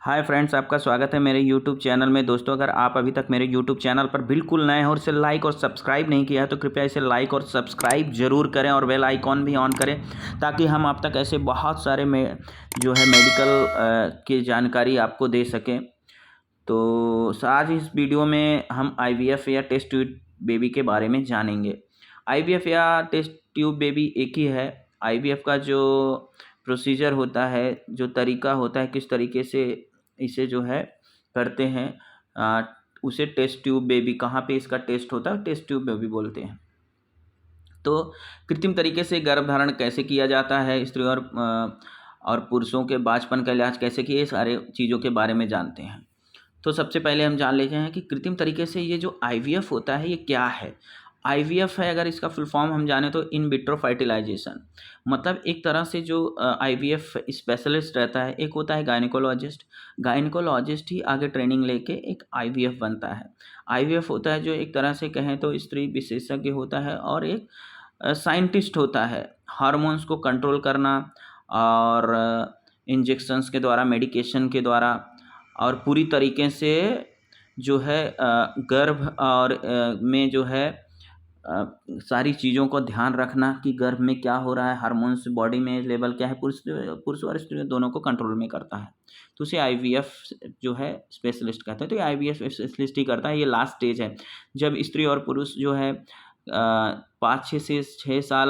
Hi friends, आपका स्वागत है मेरे यूट्यूब चैनल में। दोस्तों, अगर आप अभी तक मेरे यूट्यूब चैनल पर बिल्कुल नए हैं और इसे लाइक और सब्सक्राइब नहीं किया है तो कृपया इसे लाइक और सब्सक्राइब ज़रूर करें और बेल आइकॉन भी ऑन करें ताकि हम आप तक ऐसे बहुत सारे में जो है मेडिकल की जानकारी आपको दे सकें। तो आज इस वीडियो में हम आईवीएफ या टेस्ट ट्यूब बेबी के बारे में जानेंगे। आईवीएफ या टेस्ट ट्यूब बेबी एक ही है। आईवीएफ का जो प्रोसीजर होता है, जो तरीका होता है, किस तरीके से इसे जो है करते हैं, उसे टेस्ट ट्यूब बेबी, कहाँ पे इसका टेस्ट होता है, टेस्ट ट्यूब बेबी बोलते हैं। तो कृत्रिम तरीके से गर्भधारण कैसे किया जाता है, स्त्री और पुरुषों के बांझपन का इलाज कैसे किए, सारे चीज़ों के बारे में जानते हैं। तो सबसे पहले हम जान लेते हैं कि कृत्रिम तरीके से ये जो आईवीएफ होता है ये क्या है। आईवीएफ है, अगर इसका फुल फॉर्म हम जाने तो इन विट्रो फर्टिलाइजेशन। मतलब एक तरह से जो आईवीएफ स्पेशलिस्ट रहता है, एक होता है गायनिकोलॉजिस्ट। गायनिकोलॉजिस्ट ही आगे ट्रेनिंग लेके एक आईवीएफ बनता है। आईवीएफ होता है जो एक तरह से कहें तो स्त्री विशेषज्ञ होता है और एक साइंटिस्ट होता है। हार्मोन्स को कंट्रोल करना और इंजेक्शंस के द्वारा, मेडिकेशन के द्वारा और पूरी तरीके से जो है गर्भ और में जो है सारी चीज़ों को ध्यान रखना कि गर्भ में क्या हो रहा है, हार्मोन्स बॉडी में लेवल क्या है, पुरुष और स्त्री दोनों को कंट्रोल में करता है। तो उसे आईवीएफ जो है स्पेशलिस्ट कहते हैं। तो ये आईवीएफ स्पेशलिस्ट ही करता है। ये लास्ट स्टेज है जब स्त्री और पुरुष जो है 5 से 6 साल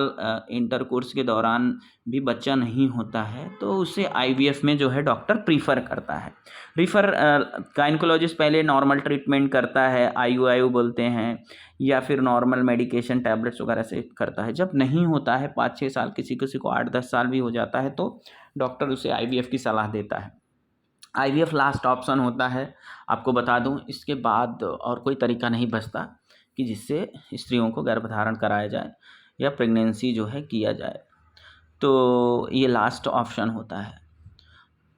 इंटरकोर्स के दौरान भी बच्चा नहीं होता है तो उसे आईवीएफ में जो है डॉक्टर प्रीफर करता है। गायनिकोलॉजिस्ट पहले नॉर्मल ट्रीटमेंट करता है, आईयूआईयू बोलते हैं, या फिर नॉर्मल मेडिकेशन टैबलेट्स वगैरह से करता है। जब नहीं होता है 5-6 साल, किसी किसी को 8-10 साल भी हो जाता है तो डॉक्टर उसे आईवीएफ की सलाह देता है। आईवीएफ लास्ट ऑप्शन होता है, आपको बता दूं। इसके बाद और कोई तरीका नहीं बचता कि जिससे स्त्रियों को गर्भधारण कराया जाए या प्रेगनेंसी जो है किया जाए। तो ये लास्ट ऑप्शन होता है।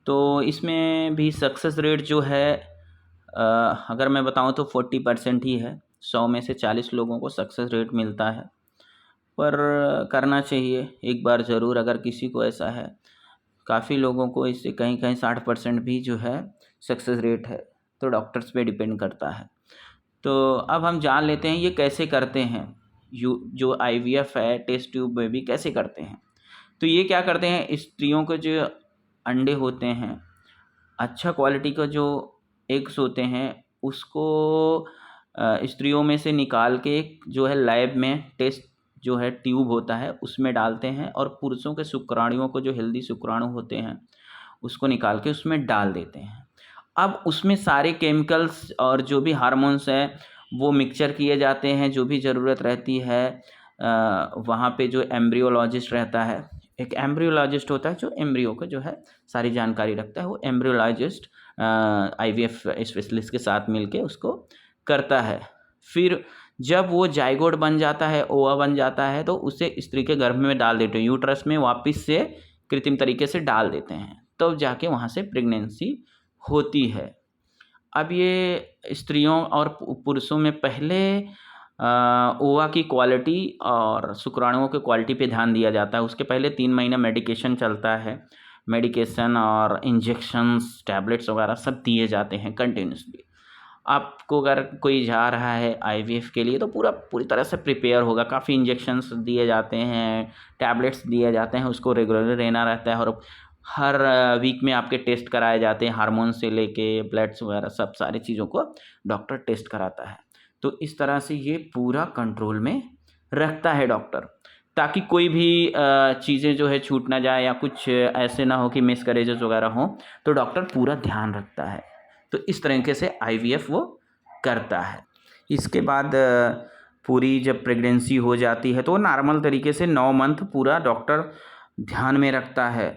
तो इसमें भी सक्सेस रेट जो है अगर मैं बताऊं तो 40% ही है। 100 में से 40 लोगों को सक्सेस रेट मिलता है। पर करना चाहिए एक बार ज़रूर, अगर किसी को ऐसा है। काफ़ी लोगों को इससे कहीं कहीं 60% भी जो है सक्सेस रेट है। तो डॉक्टर्स पे डिपेंड करता है। तो अब हम जान लेते हैं ये कैसे करते हैं। जो आईवीएफ है, टेस्ट ट्यूब बेबी कैसे करते हैं। तो ये क्या करते हैं, स्त्रियों के जो अंडे होते हैं, अच्छा क्वालिटी का जो एग्स होते हैं, उसको स्त्रियों में से निकाल के एक जो है लैब में टेस्ट जो है ट्यूब होता है उसमें डालते हैं और पुरुषों के शुक्राणुओं को, जो हेल्दी शुक्राणु होते हैं, उसको निकाल के उसमें डाल देते हैं। अब उसमें सारे केमिकल्स और जो भी हार्मोन्स हैं वो मिक्सचर किए जाते हैं। जो भी ज़रूरत रहती है वहाँ पे जो एम्ब्रियोलॉजिस्ट रहता है, एक एम्ब्रियोलॉजिस्ट होता है जो एम्ब्रियो को जो है सारी जानकारी रखता है, वो एम्ब्रियोलॉजिस्ट आईवीएफ स्पेशलिस्ट के साथ मिलके उसको करता है। फिर जब वो जाइगोट बन जाता है, ओवा बन जाता है, तो उसे स्त्री के गर्भ में डाल देते हैं, यूट्रस में वापस से कृत्रिम तरीके से डाल देते हैं, तब जाके वहाँ से प्रेगनेंसी होती है। अब ये स्त्रियों और पुरुषों में पहले ओवा की क्वालिटी और शुक्राणुओं की क्वालिटी पे ध्यान दिया जाता है। उसके पहले 3 महीना मेडिकेशन चलता है। मेडिकेशन और इंजेक्शंस, टैबलेट्स वगैरह सब दिए जाते हैं कंटिन्यूसली। आपको अगर कोई जा रहा है आईवीएफ के लिए तो पूरी तरह से प्रिपेयर होगा। काफ़ी इंजेक्शंस दिए जाते हैं, टैबलेट्स दिए जाते हैं, उसको रेगुलरली रहना रहता है और हर वीक में आपके टेस्ट कराए जाते हैं, हार्मोन से लेके ब्लड्स वगैरह सब सारी चीज़ों को डॉक्टर टेस्ट कराता है। तो इस तरह से ये पूरा कंट्रोल में रखता है डॉक्टर, ताकि कोई भी चीज़ें जो है छूट ना जाए या कुछ ऐसे ना हो कि मिसकैरेजेस वगैरह हो, तो डॉक्टर पूरा ध्यान रखता है। तो इस तरीके से आईवीएफ वो करता है। इसके बाद पूरी जब प्रेगनेंसी हो जाती है तो नॉर्मल तरीके से 9 मंथ पूरा डॉक्टर ध्यान में रखता है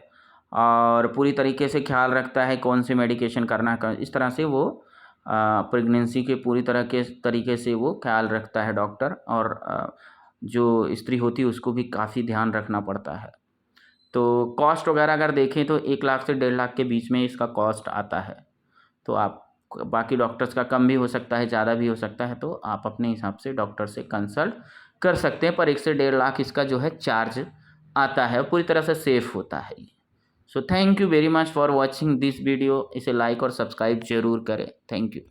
और पूरी तरीके से ख्याल रखता है कौन से मेडिकेशन करना है। इस तरह से वो प्रेगनेंसी के पूरी तरह के तरीके से वो ख्याल रखता है डॉक्टर। और जो स्त्री होती है उसको भी काफ़ी ध्यान रखना पड़ता है। तो कॉस्ट वगैरह अगर देखें तो 1 लाख से 1.5 लाख के बीच में इसका कॉस्ट आता है। तो आप बाकी डॉक्टर्स का कम भी हो सकता है, ज़्यादा भी हो सकता है, तो आप अपने हिसाब से डॉक्टर से कंसल्ट कर सकते हैं। पर 1 से 1.5 लाख इसका जो है चार्ज आता है। पूरी तरह से सेफ़ होता है ये। So thank you very much for watching this video. इसे लाइक और सब्सक्राइब जरूर करें। Thank you.